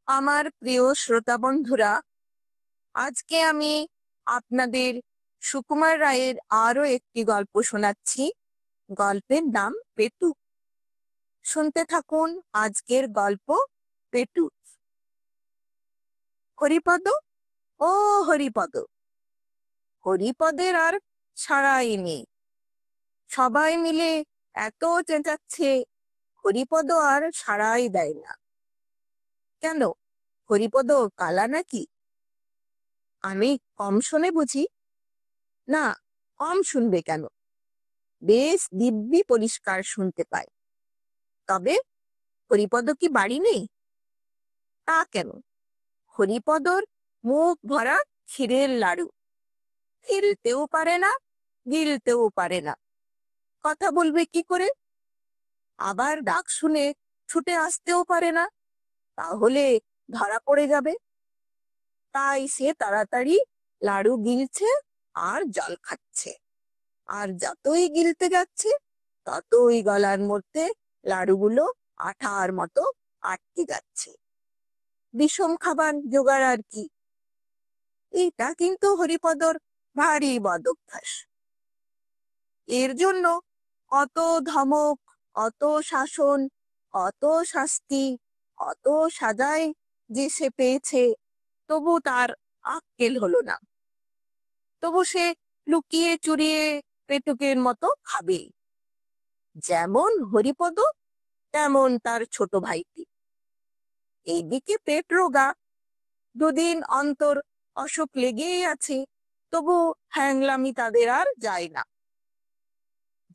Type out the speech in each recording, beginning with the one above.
আমার প্রিয় শ্রোতা বন্ধুরা, আজকে আমি আপনাদের সুকুমার রায়ের আরো একটি গল্প শোনাচ্ছি। গল্পের নাম পেটু। শুনতে থাকুন আজকের গল্প পেটু। হরিপদ, ও হরিপদ। হরিপদের আর ছাড়াই নেই। সবাই মিলে এত চেঁচাচ্ছে, হরিপদ আর সাড়াই দেয় না। কেন, হরিপদ কালা নাকি? আমি কম শোনে বুঝি? না, কম শুনবে কেন? বেশ দিব্যি পরিষ্কার শুনতে পায়। তবে হরিপদ কি বাড়ি নেই? তা কেন, হরিপদর মুখ ভরা ক্ষীরের লাড়ু। ফেলতেও পারে না, গিলতেও পারে না। কথা বলবে কি করে? আবার ডাক শুনে ছুটে আসতেও পারে না, তাহলে ধরা পড়ে যাবে। তাই সে তাড়াতাড়ি লাড়ু গিলছে আর জল খাচ্ছে। আর যতই গিলতে যাচ্ছে, ততই গলার মধ্যে লাড়ুগুলো আঠার মতো আটকে যাচ্ছে। বিষম খাবার জোগাড় আর কি। এটা কিন্তু হরিপদর ভারী বদ অভ্যাস। এর জন্য অত ধমক, অত শাসন, অত শাস্তি, অত সাজাই যে সে পেয়েছে, তবু তার আক্কেল হলো না। তবু সে লুকিয়ে চুরিয়ে পেটুকের মতো খাবে। যেমন হরিপদ, তেমন তার ছোট ভাইটি। এইদিকে পেট রোগা, দুদিন অন্তর অসুখ লেগেই আছে, তবু হ্যাংলামি তাদের আর যায় না।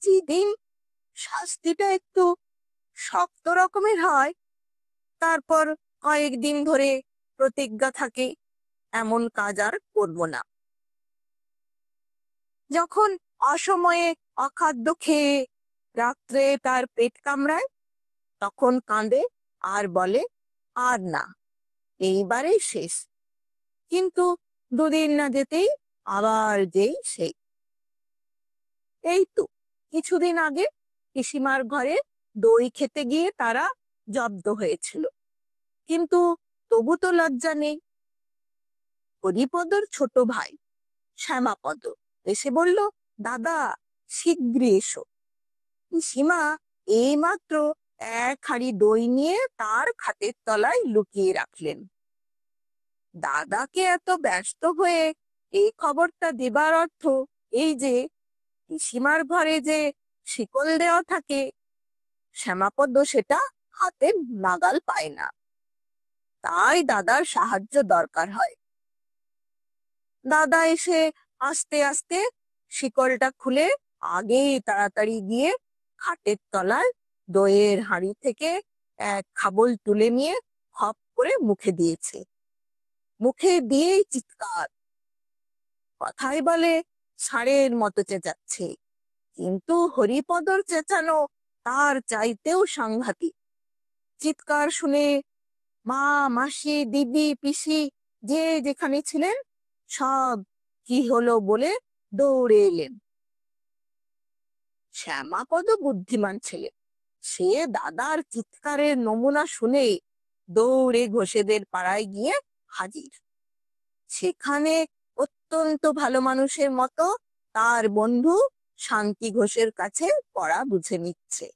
যেদিন শাস্তিটা একটু শক্ত রকমের হয়, তারপর কয়েকদিন ধরে প্রতিজ্ঞা থাকে, এমন কাজ আর করব না। যখন অসময়ে অখাদ্য খেয়ে রাত্রে তার পেট কামড়ায়, তখন কাঁদে আর বলে, আর না, এইবারে শেষ। কিন্তু দুদিন না যেতেই আবার যেই সেই। এই তো কিছুদিন আগে পিসিমার ঘরে দই খেতে গিয়ে তারা জব্দ হয়েছিল, কিন্তু তবু তো লজ্জা নেই। হরিপদর ছোট ভাই শ্যামাপদ এসে বলল, দাদা, শীঘ্রই এসো। পিসিমা এইমাত্র এক হাঁড়ি দই নিয়ে তার খাটের তলায় লুকিয়ে রাখলেন। দাদাকে এত ব্যস্ত হয়ে এই খবরটা দেবার অর্থ এই যে, পিসিমার ঘরে যে শিকল দেওয়া থাকে, শ্যামাপদ সেটা হাতে নাগাল পায় না। তাই দাদার সাহায্য দরকার হয়। দাদা এসে আস্তে আস্তে শিকলটা খুলে আগেই তাড়াতাড়ি গিয়ে খাটের তলায় দইয়ের হাঁড়ি থেকে এক খাবল তুলে নিয়ে খপ করে মুখে দিয়েছে। মুখে দিয়েই চিৎকার। কথাই বলে ষাঁড়ের মতো চেঁচাচ্ছে, কিন্তু হরিপদর চেঁচানো তার চাইতেও সাংঘাতিক। চিৎকার শুনে মা, মাসি, দিদি, পিসি যে যেখানে ছিলেন সব কি হলো বলে দৌড়ে এলেন। শ্যামাপদ বুদ্ধিমান ছেলে, সে দাদার চিৎকারের নমুনা শুনে দৌড়ে ঘোষেদের পাড়ায় গিয়ে হাজির। সেখানে অত্যন্ত ভালো মানুষের মতো তার বন্ধু শান্তি ঘোষের কাছে পড়া বুঝে নিচ্ছে।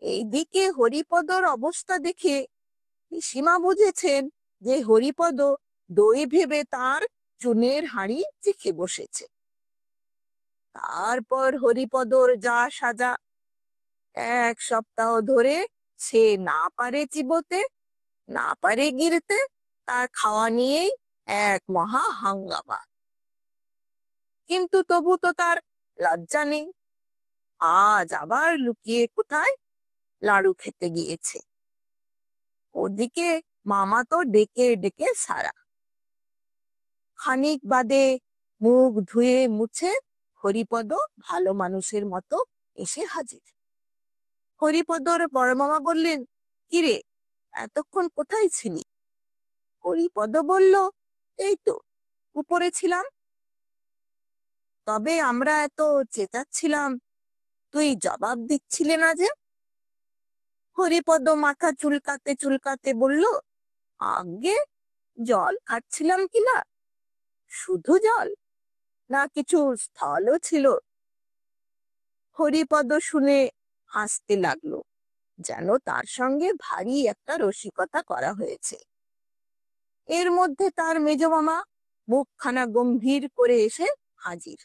এইদিকে হরিপদর অবস্থা দেখে পিসিমা বুঝেছেন যে হরিপদ দই ভেবে তার চুনের হাঁড়ি চেখে বসেছে। তারপর হরিপদর যা সাজা। এক সপ্তাহ ধরে সে না পারে চিবোতে, না পারে গিলতে, তার খাওয়া নিয়েই এক মহা হাঙ্গামা। কিন্তু তবু তো তার লজ্জা নেই। আজ আবার লুকিয়ে কোথায় লাড়ু খেতে গিয়েছে। ওদিকে মামা তো ডেকে ডেকে সারা। খানিক বাদে মুখ ধুয়ে মুছে হরিপদ ভালো মানুষের মতো এসে হাজির। হরিপদর বড় মামা বললেন, কিরে, এতক্ষণ কোথায় ছিলি? হরিপদ বলল, এই তো উপরে ছিলাম। তবে আমরা এত চেঁচাচ্ছিলাম, তুই জবাব দিচ্ছিলে না যে? হরিপদ মাথা চুলকাতে চুলকাতে বলল, আগে জল খাচ্ছিলাম কিনা, শুধু জল না কিছু স্থলও ছিল? হরিপদ শুনে হাসতে লাগলো, যেন তার সঙ্গে ভারী একটা রসিকতা করা হয়েছে। এর মধ্যে তার মেজ মামা মুখখানা গম্ভীর করে এসে হাজির।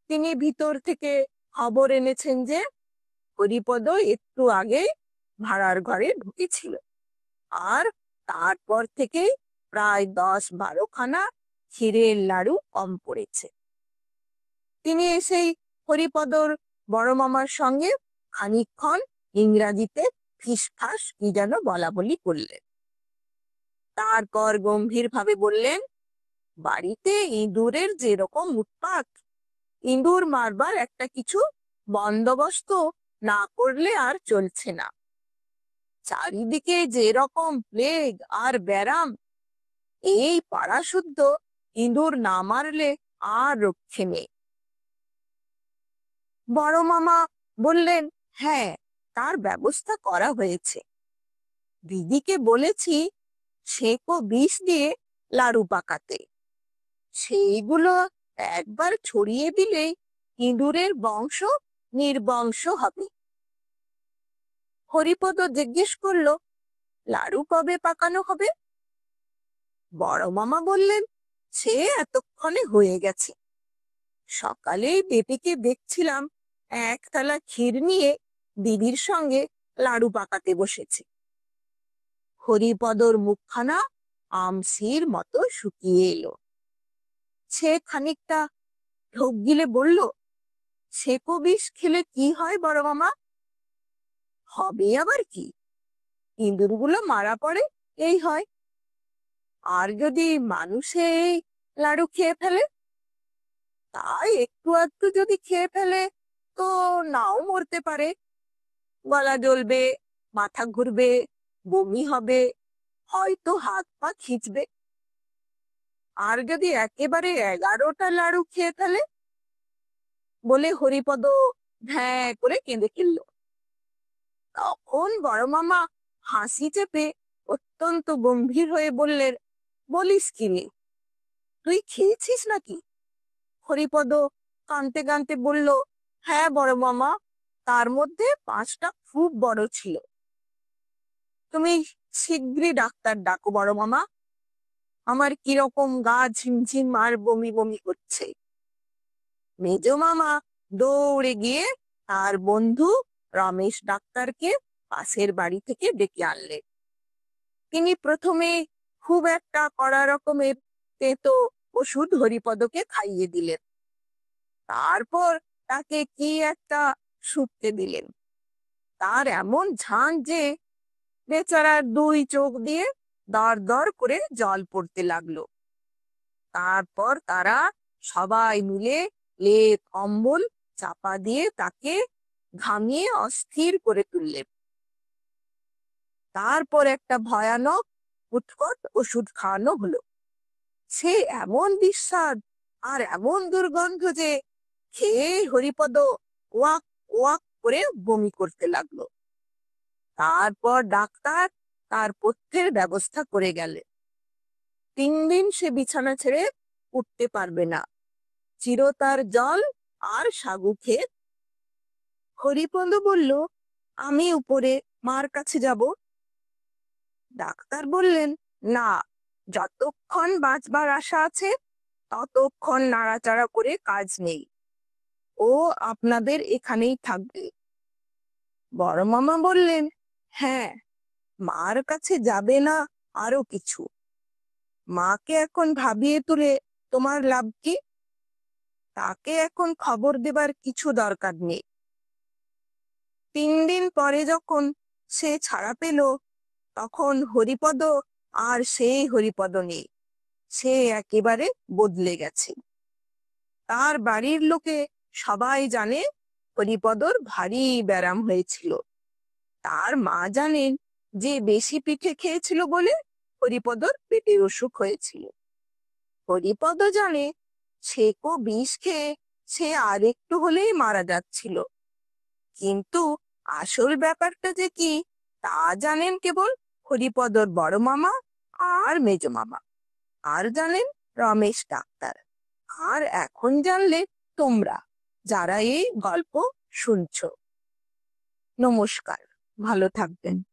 তিনি ভিতর থেকে খবর এনেছেন যে হরিপদ একটু আগে ভাড়ার ঘরে ঢুকেছিল, আর তারপর থেকেই প্রায় 10-12খানা ক্ষীরের লাড়ু কম পড়েছে। তিনি এসেই হরিপদর বড় মামার সঙ্গে খানিকক্ষণ ইংরাজিতে ফিসফাস কি যেন বলা বলি করলেন। তারপর গম্ভীর ভাবে বললেন, বাড়িতে ইঁদুরের যেরকম উৎপাত, ইঁদুর মারবার একটা কিছু বন্দোবস্ত না করলে আর চলছে না। চারিদিকে যেরকম প্লেগ আর ব্যারাম, এই পাড়া শুদ্ধ ইঁদুর না মারলে আর রক্ষে নেই। বড় মামা বললেন, হ্যাঁ, তার ব্যবস্থা করা হয়েছে। দিদিকে বলেছি সেকো বিষ দিয়ে লাড়ু পাকাতে, সেইগুলো একবার ছড়িয়ে দিলেই ইঁদুরের বংশ নির্বংশ হবে। হরিপদ জিজ্ঞেস করলো, লাড়ু কবে পাকানো হবে? বড় মামা বললেন, সে এতক্ষণে হয়ে গেছে। সকালেই বেটিকে দেখছিলাম এক থালা ক্ষীর নিয়ে দিদির সঙ্গে লাড়ু পাকাতে বসেছে। হরিপদর মুখখানা আমসির মতো শুকিয়ে এলো। সে খানিকটা ঢোক গিলে বলল, সেকো বিষ খেলে কি হয় বড় মামা? হবে আবার কি, ইঁদুরগুলো মারা পড়ে, এই হয়। আর যদি মানুষে এই লাড়ু খেয়ে ফেলে? তাই একটু আধটু যদি খেয়ে ফেলে তো নাও মরতে পারে। গলা জ্বলবে, মাথা ঘুরবে, বমি হবে, হয়তো হাত পা খিঁচবে। আর যদি একেবারে 11টা লাড়ু খেয়ে ফেলে? বলে হরিপদ ভ্যাঁ করে কেঁদে ফেলল। তখন বড় মামা হাসি চেপে অত্যন্ত গম্ভীর হয়ে বললেন, বলিস কি রে, তুই খেয়েছিস নাকি? হরিপদ কাঁদতে কাঁদতে বলল, হ্যাঁ বড় মামা, তার মধ্যে 5টা খুব বড় ছিল। তুমি শিগগিরই ডাক্তার ডাকো বড় মামা, আমার কিরকম গা ঝিমঝিম আর বমি বমি করছে। মেজ মামা দৌড়ে গিয়ে তার বন্ধু রমেশ ডাক্তারকে পাশের বাড়ি থেকে ডেকে আনলেন। তিনি প্রথমে খুব একটা কড়া রকমের তেতো ওষুধ হরিপদকে খাইয়ে দিলেন। তারপর তাকে কি একটা শুকতে দিলেন। তার এমন ঝাঁজ যে বেচারার 2 চোখ দিয়ে দর দর করে জল পড়তে লাগলো। তারপর তারা সবাই মিলে লেপ কম্বল চাপা দিয়ে তাকে ঘামিয়ে অস্থির করে তুললেন। তারপর একটা ভয়ানক উৎকট ওষুধ খাওয়ানো হলো। সে এমন বিস্বাদ আর এমন দুর্গন্ধ যে খেয়ে হরিপদ ওয়াক ওয়াক করে বমি করতে লাগলো। তারপর ডাক্তার তার পথ্যের ব্যবস্থা করে গেলেন। 3 দিন সে বিছানা ছেড়ে উঠতে পারবে না, চিরতার জল আর সাগু খেয়ে। হরিপদ বলল, আমি উপরে মার কাছে যাব। ডাক্তার বললেন, না, যতক্ষণ বাঁচবার আশা আছে ততক্ষণ নাড়াচাড়া করে কাজ নেই, ও আপনাদের এখানেই থাকবে। বড় মামা বললেন, হ্যাঁ, মার কাছে যাবে না আরো কিছু? মাকে এখন ভাবিয়ে তুলে তোমার লাভ কি? তাকে এখন খবর দেবার কিছু দরকার নেই। 3 দিন পরে যখন সে ছাড়া পেল, তখন হরিপদ আর সেই হরিপদ নেই, সে একেবারে বদলে গেছে। তার বাড়ির লোকে সবাই জানে হরিপদর ভারী ব্যারাম হয়েছিল। তার মা জানেন যে বেশি পিঠে খেয়েছিল বলে হরিপদর পেটের অসুখ হয়েছিল। হরিপদ জানে সেকো বিষ খেয়ে সে আর একটু হলেই মারা যাচ্ছিল, কিন্তু আসল ব্যাপারটা যে কি তা জানেন কেবল হরিপদর বড় মামা আর মেজো মামা। আর জানেন রমেশ ডাক্তার। আর এখন জানলে তোমরা, যারা এই গল্প শুনছো। নমস্কার, ভালো থাকবেন।